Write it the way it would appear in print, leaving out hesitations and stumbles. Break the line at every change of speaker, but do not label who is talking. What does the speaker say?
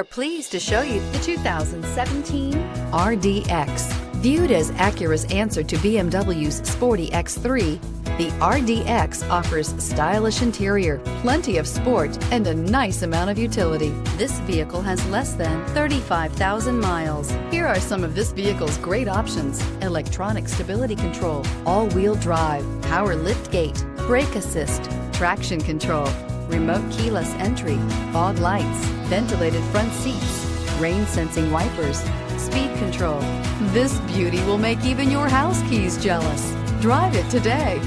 We're pleased to show you the 2017 RDX. Viewed as Acura's answer to BMW's sporty X3, the RDX offers stylish interior, plenty of sport, and a nice amount of utility. This vehicle has less than 35,000 miles. Here are some of this vehicle's great options: electronic stability control, all-wheel drive, power liftgate, brake assist, traction control, remote keyless entry, fog lights, ventilated front seats, rain sensing wipers, speed control. This beauty will make even your house keys jealous. Drive it today.